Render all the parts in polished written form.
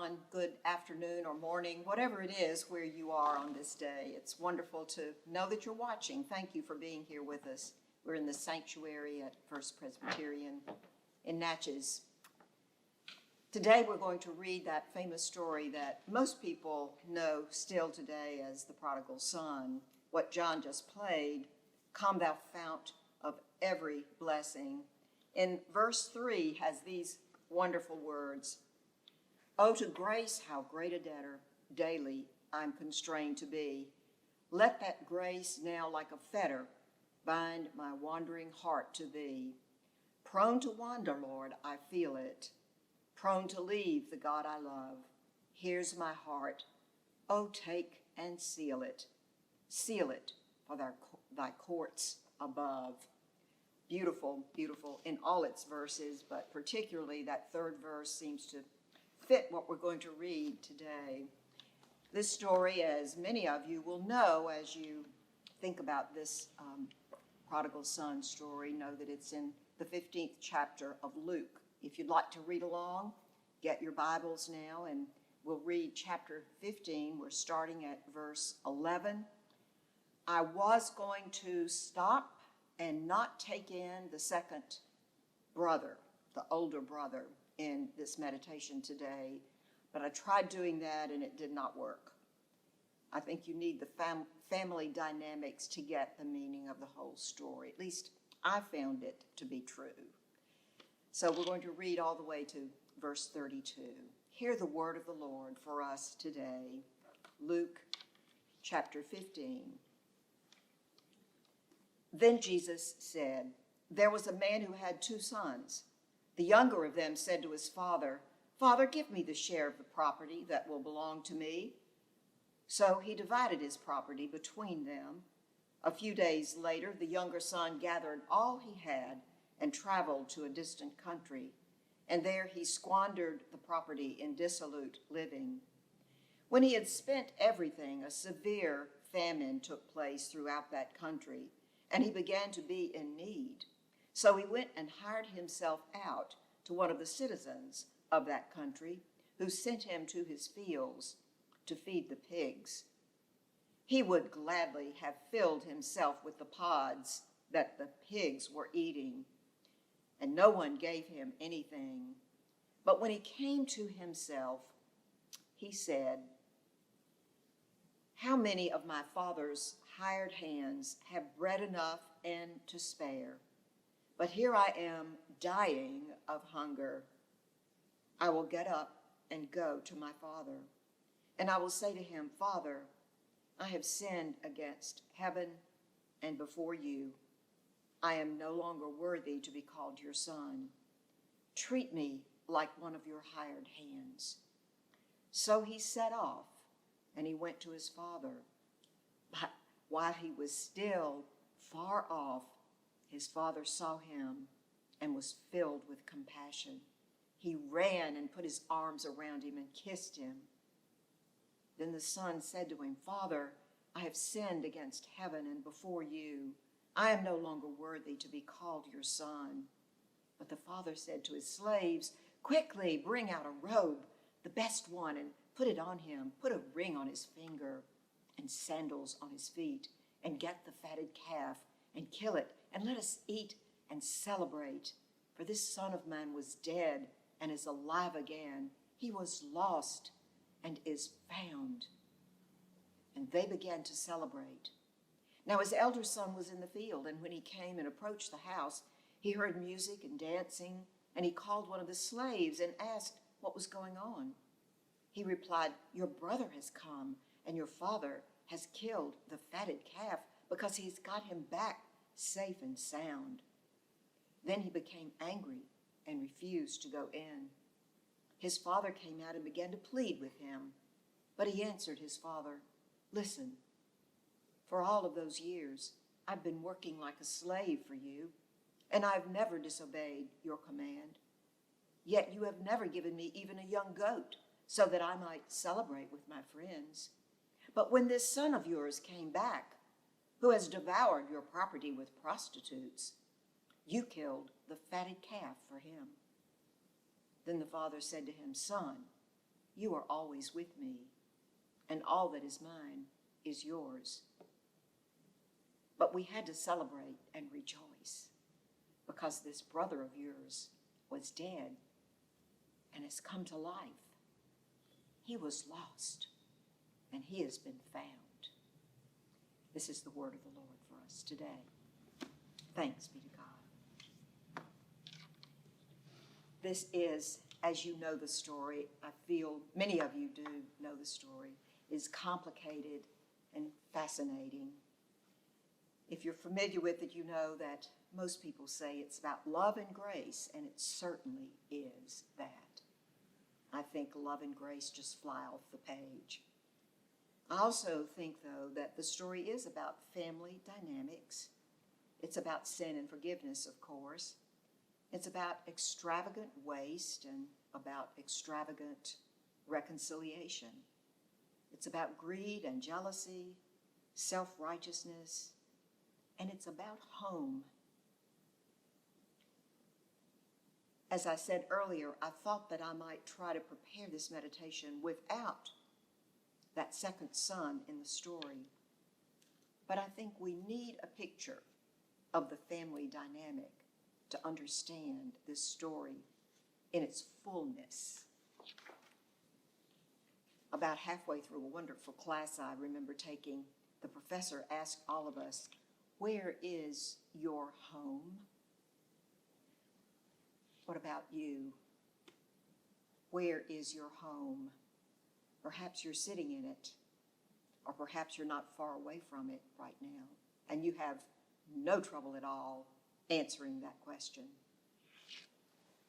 everyone. Good afternoon or morning, whatever it is where you are on this day. It's wonderful to know that you're watching. Thank you for being here with us. We're in the sanctuary at First Presbyterian in Natchez. Today we're going to read that famous story that most people know still today as the prodigal son. What John just played, "Come thou fount of every blessing." In verse 3 has these wonderful words. "Oh, to grace, how great a debtor daily I'm constrained to be. Let that grace now like a fetter bind my wandering heart to thee. Prone to wander, Lord, I feel it. Prone to leave the God I love. Here's my heart. Oh, take and seal it. Seal it for thy courts above." Beautiful, beautiful in all its verses, but particularly that third verse seems to fit what we're going to read today. This story, as many of you will know as you think about this prodigal son story, know that it's in the 15th chapter of Luke. If you'd like to read along, get your Bibles now, and we'll read chapter 15. We're starting at verse 11. I was going to stop and not take in the second brother, the older brother, in this meditation today, but I tried doing that and it did not work. I think you need the family dynamics to get the meaning of the whole story. At least I found it to be true. So we're going to read all the way to verse 32. Hear the word of the Lord for us today. Luke chapter 15. Then Jesus said, "There was a man who had 2 sons. The younger of them said to his father, 'Father, give me the share of the property that will belong to me.' So he divided his property between them. A few days later, the younger son gathered all he had and traveled to a distant country, and there he squandered the property in dissolute living. When he had spent everything, a severe famine took place throughout that country, and he began to be in need. So he went and hired himself out to one of the citizens of that country, who sent him to his fields to feed the pigs. He would gladly have filled himself with the pods that the pigs were eating, and no one gave him anything. But when he came to himself, he said, 'How many of my father's hired hands have bread enough and to spare? But here I am dying of hunger. I will get up and go to my father, and I will say to him, Father, I have sinned against heaven and before you. I am no longer worthy to be called your son. Treat me like one of your hired hands.' So he set off, and he went to his father. But while he was still far off, his father saw him and was filled with compassion. He ran and put his arms around him and kissed him. Then the son said to him, 'Father, I have sinned against heaven and before you. I am no longer worthy to be called your son.' But the father said to his slaves, 'Quickly bring out a robe, the best one, and put it on him. Put a ring on his finger and sandals on his feet, and get the fatted calf and kill it, and let us eat and celebrate. For this son of mine was dead and is alive again. He was lost and is found.' And they began to celebrate. Now his elder son was in the field, and when he came and approached the house, he heard music and dancing, and he called one of the slaves and asked what was going on. He replied, 'Your brother has come, and your father has killed the fatted calf because he's got him back safe and sound.' Then he became angry and refused to go in. His father came out and began to plead with him. But he answered his father, 'Listen, for all of those years, I've been working like a slave for you, and I've never disobeyed your command. Yet you have never given me even a young goat so that I might celebrate with my friends. But when this son of yours came back, who has devoured your property with prostitutes, you killed the fatted calf for him.' Then the father said to him, 'Son, You are always with me, and all that is mine is yours. But we had to celebrate and rejoice because this brother of yours was dead and has come to life. He was lost, and he has been found. This is the word of the Lord for us today. Thanks be to God. This is, as you know the story, I feel many of you do know the story, is complicated and fascinating. If you're familiar with it, you know that most people say it's about love and grace, and it certainly is that. I think love and grace just fly off the page. I also think, though, that the story is about family dynamics. It's about sin and forgiveness, of course. It's about extravagant waste and about extravagant reconciliation. It's about greed and jealousy, self-righteousness, and it's about home. As I said earlier, I thought that I might try to prepare this meditation without that second son in the story. But I think we need a picture of the family dynamic to understand this story in its fullness. About halfway through a wonderful class I remember taking, the professor asked all of us, "Where is your home?" What about you? Where is your home? Perhaps you're sitting in it, or perhaps you're not far away from it right now, and you have no trouble at all answering that question.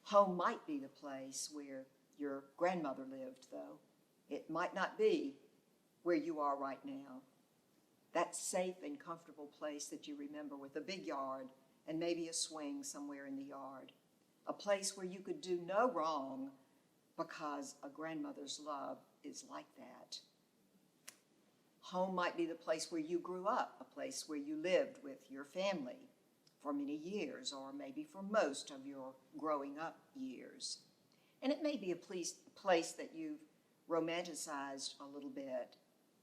Home might be the place where your grandmother lived, though. It might not be where you are right now. That safe and comfortable place that you remember with a big yard and maybe a swing somewhere in the yard. A place where you could do no wrong because a grandmother's love is like that. Home might be the place where you grew up, a place where you lived with your family for many years, or maybe for most of your growing up years. And it may be a place that you've romanticized a little bit.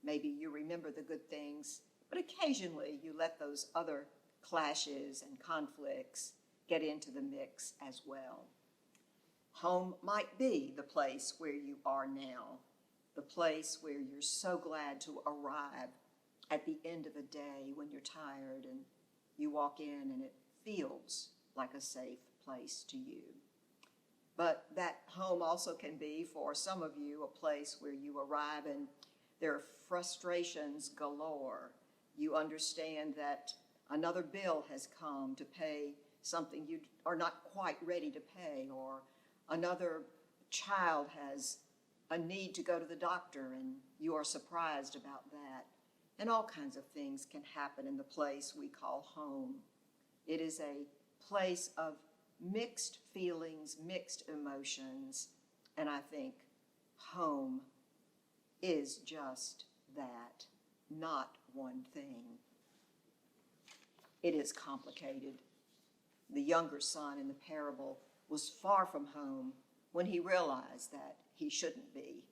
Maybe you remember the good things, but occasionally you let those other clashes and conflicts get into the mix as well. Home might be the place where you are now, the place where you're so glad to arrive at the end of a day when you're tired and you walk in and it feels like a safe place to you. But that home also can be, for some of you, a place where you arrive and there are frustrations galore. You understand that another bill has come to pay something you are not quite ready to pay, or another child has a need to go to the doctor and you are surprised about that. And all kinds of things can happen in the place we call home. It is a place of mixed feelings, mixed emotions, and I think home is just that, not one thing. It is complicated. The younger son in the parable was far from home when he realized that he shouldn't be.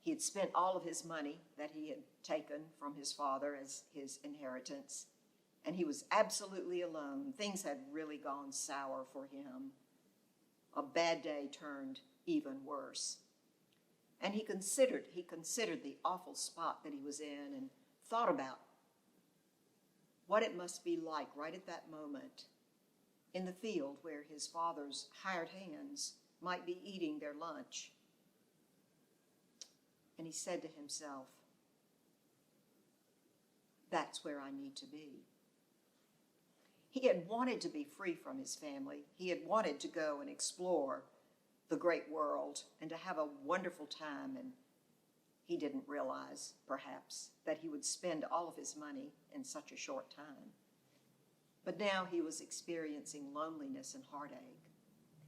He had spent all of his money that he had taken from his father as his inheritance, and he was absolutely alone. Things had really gone sour for him. A bad day turned even worse. And he considered the awful spot that he was in and thought about what it must be like right at that moment in the field where his father's hired hands might be eating their lunch. And he said to himself, that's where I need to be. He had wanted to be free from his family. He had wanted to go and explore the great world and to have a wonderful time, and he didn't realize, perhaps, that he would spend all of his money in such a short time. But now he was experiencing loneliness and heartache.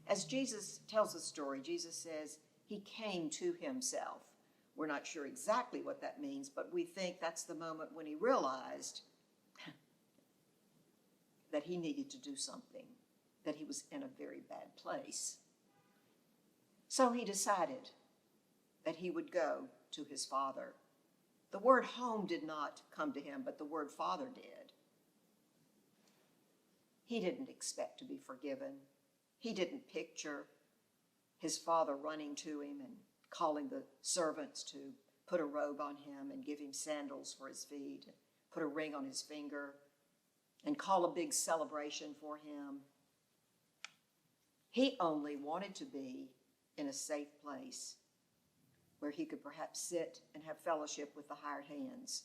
As Jesus tells the story, Jesus says he came to himself. We're not sure exactly what that means, but we think that's the moment when he realized that he needed to do something, that he was in a very bad place. So he decided that he would go to his father. The word home did not come to him, but the word father did. He didn't expect to be forgiven. He didn't picture his father running to him and calling the servants to put a robe on him and give him sandals for his feet, and put a ring on his finger, and call a big celebration for him. He only wanted to be in a safe place where he could perhaps sit and have fellowship with the hired hands.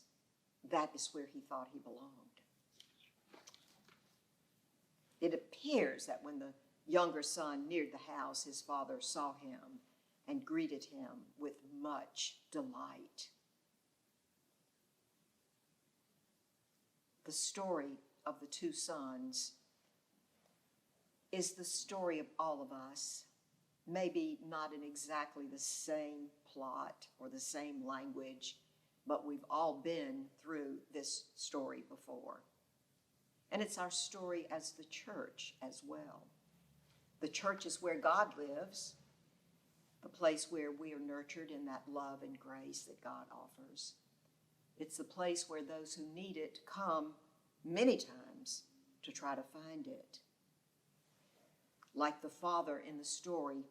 That is where he thought he belonged. It appears that when the younger son neared the house, his father saw him and greeted him with much delight. The story of the two sons is the story of all of us, maybe not in exactly the same plot or the same language, but we've all been through this story before. And it's our story as the church as well. The church is where God lives, the place where we are nurtured in that love and grace that God offers. It's the place where those who need it come many times to try to find it. Like the father in the story,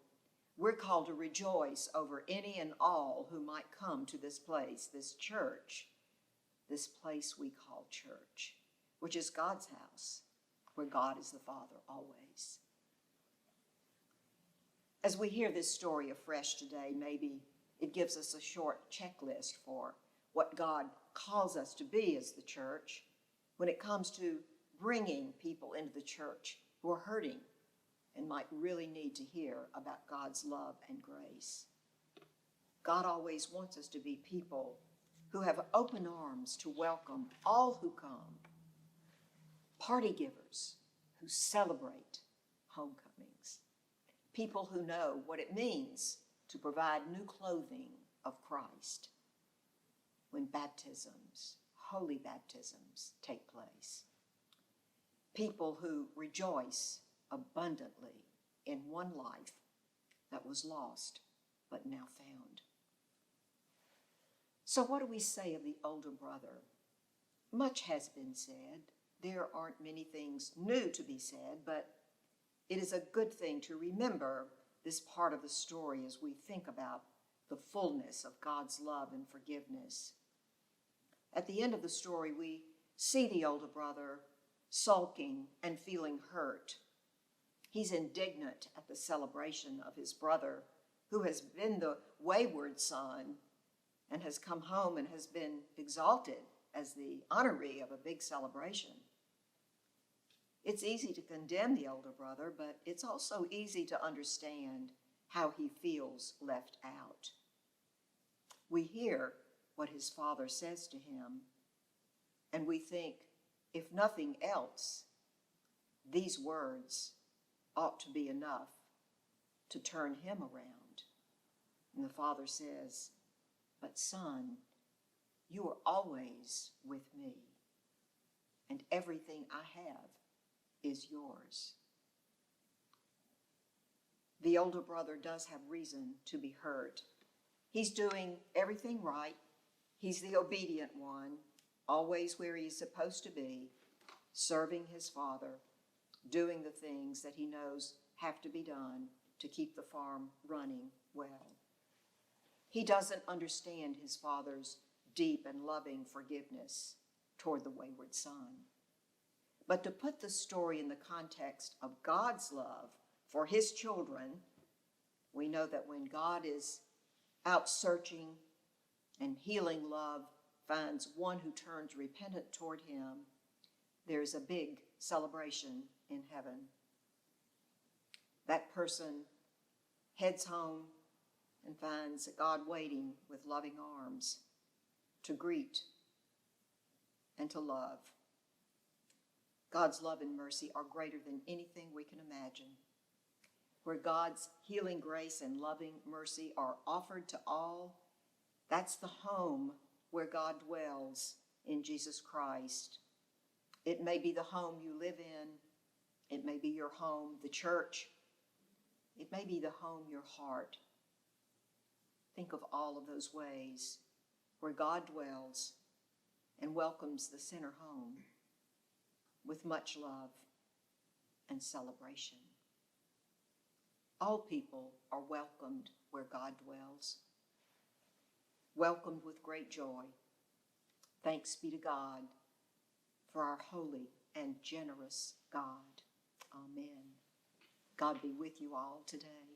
we're called to rejoice over any and all who might come to this place, this church, this place we call church, which is God's house, where God is the Father always. As we hear this story afresh today, maybe it gives us a short checklist for what God calls us to be as the church when it comes to bringing people into the church who are hurting and might really need to hear about God's love and grace. God always wants us to be people who have open arms to welcome all who come, party givers who celebrate homecomings, people who know what it means to provide new clothing of Christ when baptisms, holy baptisms, take place, people who rejoice abundantly in one life that was lost but now found. So what do we say of the older brother? Much has been said. There aren't many things new to be said, but it is a good thing to remember this part of the story as we think about the fullness of God's love and forgiveness. At the end of the story, we see the older brother sulking and feeling hurt. He's indignant at the celebration of his brother, who has been the wayward son and has come home and has been exalted as the honoree of a big celebration. It's easy to condemn the older brother, but it's also easy to understand how he feels left out. We hear what his father says to him, and we think, if nothing else, these words ought to be enough to turn him around. And the father says, "But son, you are always with me, and everything I have is yours." The older brother does have reason to be hurt. He's doing everything right. He's the obedient one, always where he's supposed to be, serving his father, doing the things that he knows have to be done to keep the farm running well. He doesn't understand his father's deep and loving forgiveness toward the wayward son. But to put the story in the context of God's love for his children, we know that when God is out searching and healing love finds one who turns repentant toward him, there's a big celebration in heaven. That person heads home and finds God waiting with loving arms to greet and to love. God's love and mercy are greater than anything we can imagine. Where God's healing grace and loving mercy are offered to all, that's the home where God dwells in Jesus Christ. It may be the home you live in. It may be your home, the church. It may be the home, your heart. Think of all of those ways where God dwells and welcomes the sinner home with much love and celebration. All people are welcomed where God dwells, welcomed with great joy. Thanks be to God for our holy and generous God. Amen. God be with you all today.